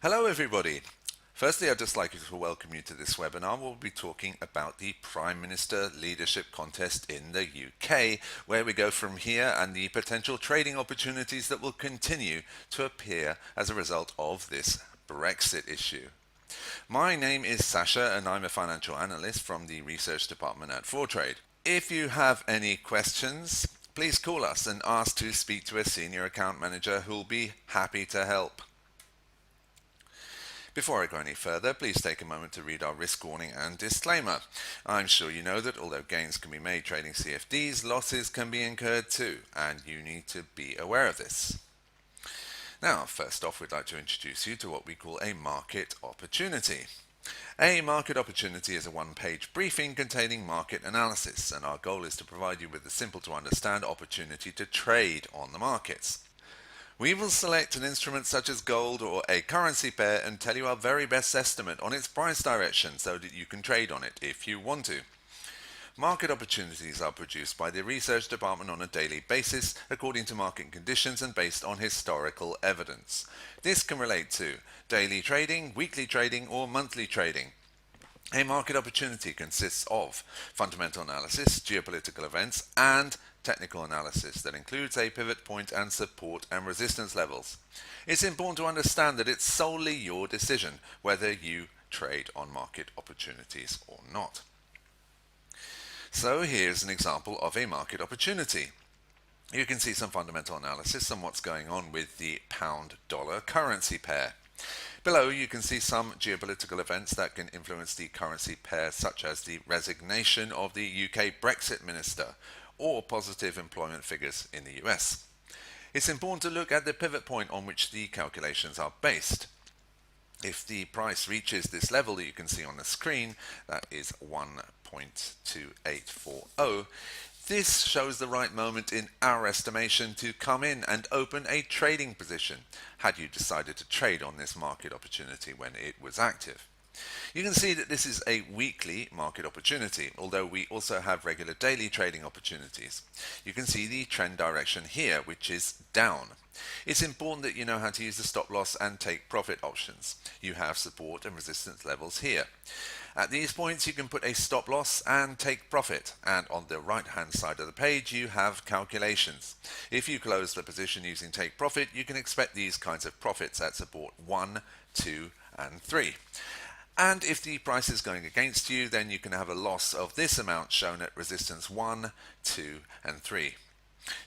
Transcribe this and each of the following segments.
Hello everybody. Firstly, I'd just like to welcome you to this webinar. We'll be talking about the Prime Minister Leadership Contest in the UK, where we go from here and the potential trading opportunities that will continue to appear as a result of this Brexit issue. My name is Sasha and I'm a financial analyst from the research department at Fortrade. If you have any questions, please call us and ask to speak to a senior account manager who'll be happy to help. Before I go any further, please take a moment to read our risk warning and disclaimer. I'm sure you know that although gains can be made trading CFDs, losses can be incurred too, and you need to be aware of this. Now, first off, we'd like to introduce you to what we call a market opportunity. A market opportunity is a one-page briefing containing market analysis, and our goal is to provide you with a simple to understand opportunity to trade on the markets. We will select an instrument such as gold or a currency pair and tell you our very best estimate on its price direction so that you can trade on it if you want to. Market opportunities are produced by the research department on a daily basis according to market conditions and based on historical evidence. This can relate to daily trading, weekly trading or monthly trading. A market opportunity consists of fundamental analysis, geopolitical events, and technical analysis that includes a pivot point and support and resistance levels. It's important to understand that it's solely your decision whether you trade on market opportunities or not. So here's an example of a market opportunity. You can see some fundamental analysis on what's going on with the pound-dollar currency pair. Below you can see some geopolitical events that can influence the currency pair, such as the resignation of the UK Brexit minister or positive employment figures in the US. It's important to look at the pivot point on which the calculations are based. If the price reaches this level that you can see on the screen, that is 1.2840, this shows the right moment in our estimation to come in and open a trading position had you decided to trade on this market opportunity when it was active. You can see that this is a weekly market opportunity, although we also have regular daily trading opportunities. You can see the trend direction here, which is down. It's important that you know how to use the stop loss and take profit options. You have support and resistance levels here. At these points you can put a stop loss and take profit, and on the right hand side of the page you have calculations. If you close the position using take profit, you can expect these kinds of profits at support 1, 2 and 3. And if the price is going against you, then you can have a loss of this amount shown at resistance 1, 2 and 3.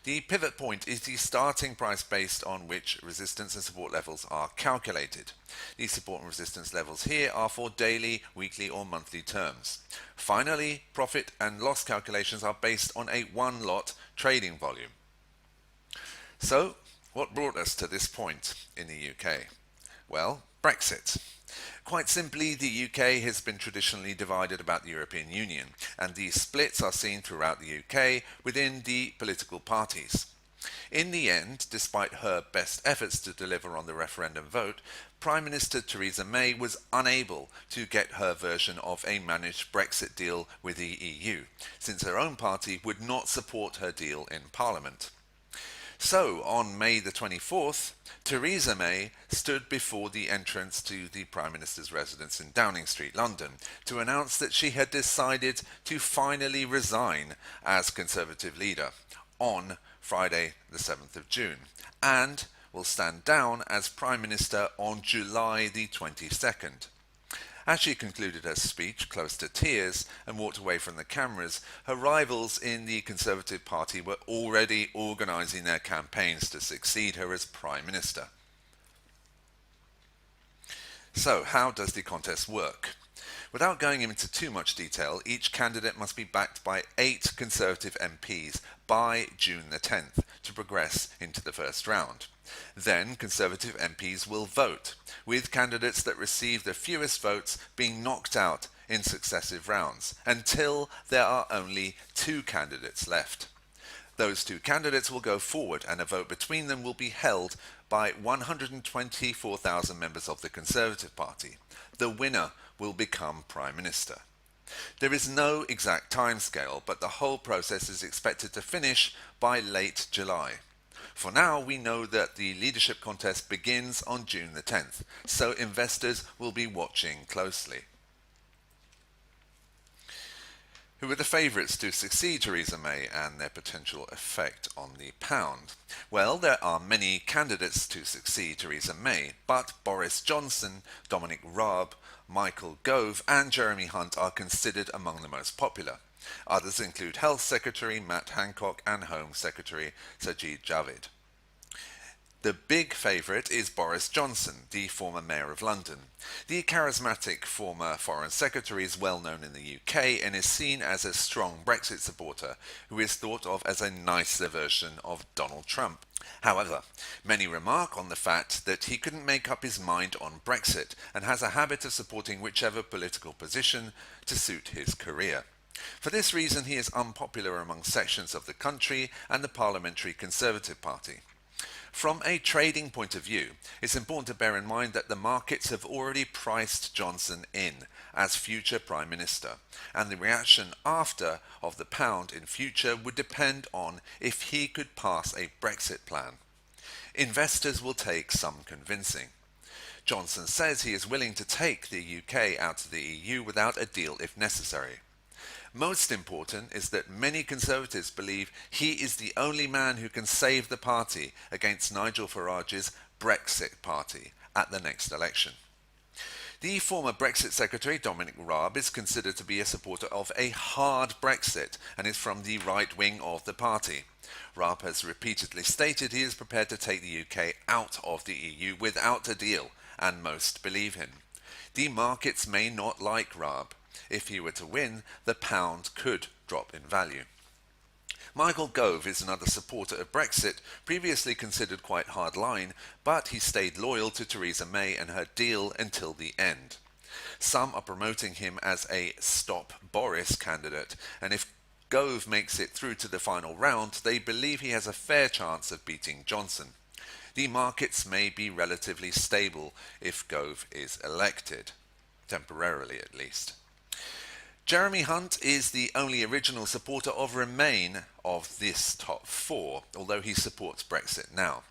The pivot point is the starting price based on which resistance and support levels are calculated. These support and resistance levels here are for daily, weekly or monthly terms. Finally, profit and loss calculations are based on a one-lot trading volume. So, what brought us to this point in the UK? Well, Brexit. Quite simply, the UK has been traditionally divided about the European Union, and these splits are seen throughout the UK within the political parties. In the end, despite her best efforts to deliver on the referendum vote, Prime Minister Theresa May was unable to get her version of a managed Brexit deal with the EU, since her own party would not support her deal in Parliament. So, on May the 24th, Theresa May stood before the entrance to the Prime Minister's residence in Downing Street, London, to announce that she had decided to finally resign as Conservative leader on Friday the 7th of June, and will stand down as Prime Minister on July the 22nd. As she concluded her speech, close to tears, and walked away from the cameras, her rivals in the Conservative Party were already organising their campaigns to succeed her as Prime Minister. So, how does the contest work? Without going into too much detail, each candidate must be backed by 8 Conservative MPs by June the 10th to progress into the first round. Then Conservative MPs will vote, with candidates that receive the fewest votes being knocked out in successive rounds, until there are only 2 candidates left. Those 2 candidates will go forward, and a vote between them will be held by 124,000 members of the Conservative Party. The winner will become Prime Minister. There is no exact timescale, but the whole process is expected to finish by late July. For now, we know that the leadership contest begins on June the 10th, so investors will be watching closely. Who are the favourites to succeed Theresa May and their potential effect on the pound? Well, there are many candidates to succeed Theresa May, but Boris Johnson, Dominic Raab, Michael Gove and Jeremy Hunt are considered among the most popular. Others include Health Secretary Matt Hancock and Home Secretary Sajid Javid. The big favourite is Boris Johnson, the former Mayor of London. The charismatic former Foreign Secretary is well known in the UK and is seen as a strong Brexit supporter who is thought of as a nicer version of Donald Trump. However, many remark on the fact that he couldn't make up his mind on Brexit and has a habit of supporting whichever political position to suit his career. For this reason, he is unpopular among sections of the country and the Parliamentary Conservative Party. From a trading point of view, it's important to bear in mind that the markets have already priced Johnson in as future Prime Minister, and the reaction after of the pound in future would depend on if he could pass a Brexit plan. Investors will take some convincing. Johnson says he is willing to take the UK out of the EU without a deal if necessary. Most important is that many Conservatives believe he is the only man who can save the party against Nigel Farage's Brexit party at the next election. The former Brexit Secretary Dominic Raab is considered to be a supporter of a hard Brexit and is from the right wing of the party. Raab has repeatedly stated he is prepared to take the UK out of the EU without a deal, and most believe him. The markets may not like Raab. If he were to win, the pound could drop in value. Michael Gove is another supporter of Brexit, previously considered quite hardline, but he stayed loyal to Theresa May and her deal until the end. Some are promoting him as a Stop Boris candidate, and if Gove makes it through to the final round, they believe he has a fair chance of beating Johnson. The markets may be relatively stable if Gove is elected, temporarily at least. Jeremy Hunt is the only original supporter of Remain of this top four, although he supports Brexit now.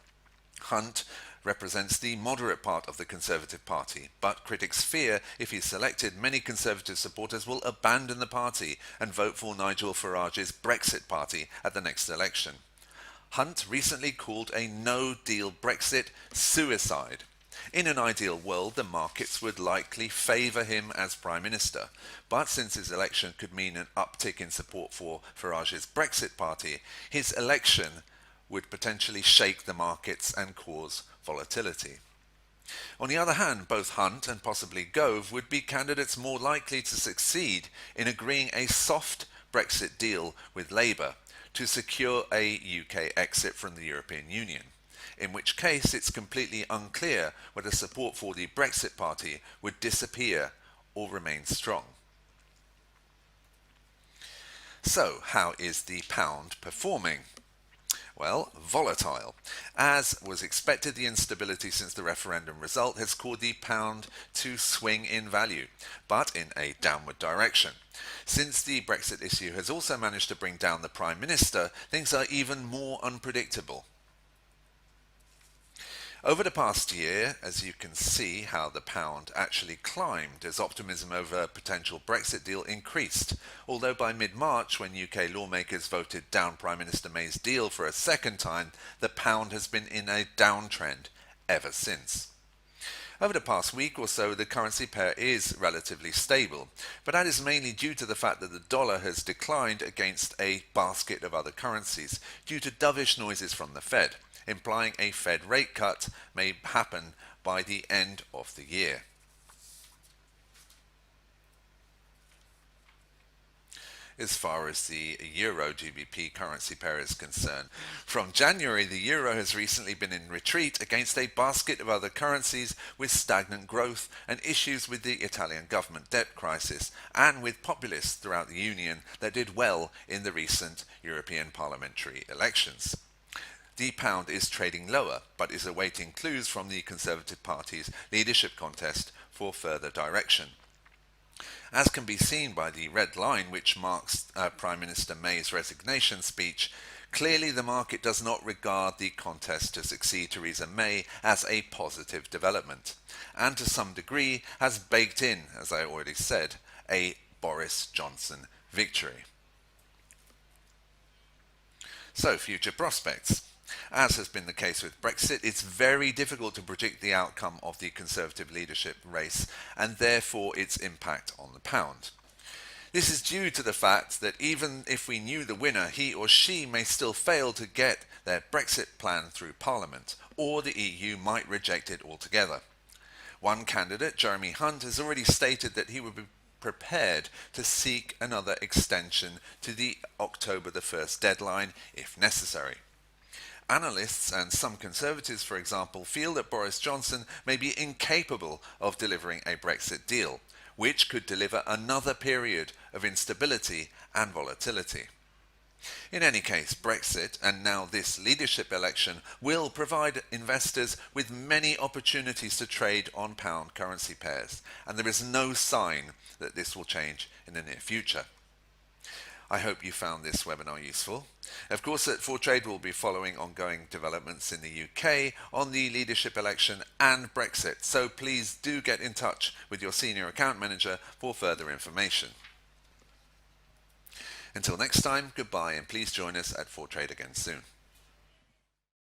Hunt represents the moderate part of the Conservative Party, but critics fear if he's selected, many Conservative supporters will abandon the party and vote for Nigel Farage's Brexit Party at the next election. Hunt recently called a no-deal Brexit suicide. In an ideal world, the markets would likely favour him as Prime Minister, but since his election could mean an uptick in support for Farage's Brexit Party, his election would potentially shake the markets and cause volatility. On the other hand, both Hunt and possibly Gove would be candidates more likely to succeed in agreeing a soft Brexit deal with Labour to secure a UK exit from the European Union, in which case it's completely unclear whether support for the Brexit Party would disappear or remain strong. So, how is the pound performing? Well, volatile. As was expected, the instability since the referendum result has caused the pound to swing in value, but in a downward direction. Since the Brexit issue has also managed to bring down the Prime Minister, things are even more unpredictable. Over the past year, as you can see how the pound actually climbed as optimism over a potential Brexit deal increased, although by mid-March, when UK lawmakers voted down Prime Minister May's deal for a second time, the pound has been in a downtrend ever since. Over the past week or so, the currency pair is relatively stable, but that is mainly due to the fact that the dollar has declined against a basket of other currencies due to dovish noises from the Fed, implying a Fed rate cut may happen by the end of the year. As far as the Euro GBP currency pair is concerned, from January the Euro has recently been in retreat against a basket of other currencies with stagnant growth and issues with the Italian government debt crisis and with populists throughout the Union that did well in the recent European parliamentary elections. The pound is trading lower, but is awaiting clues from the Conservative Party's leadership contest for further direction. As can be seen by the red line which marks Prime Minister May's resignation speech, Clearly, the market does not regard the contest to succeed Theresa May as a positive development, and to some degree has baked in, as I already said, a Boris Johnson victory. So, future prospects. As has been the case with Brexit, it's very difficult to predict the outcome of the Conservative leadership race and therefore its impact on the pound. This is due to the fact that even if we knew the winner, he or she may still fail to get their Brexit plan through Parliament, or the EU might reject it altogether. One candidate, Jeremy Hunt, has already stated that he would be prepared to seek another extension to the October the 1st deadline if necessary. Analysts and some Conservatives, for example, feel that Boris Johnson may be incapable of delivering a Brexit deal, which could deliver another period of instability and volatility. In any case, Brexit and now this leadership election will provide investors with many opportunities to trade on pound currency pairs, and there is no sign that this will change in the near future. I hope you found this webinar useful. Of course, at ForTrade we'll be following ongoing developments in the UK on the leadership election and Brexit, so please do get in touch with your senior account manager for further information. Until next time, goodbye, and please join us at ForTrade again soon.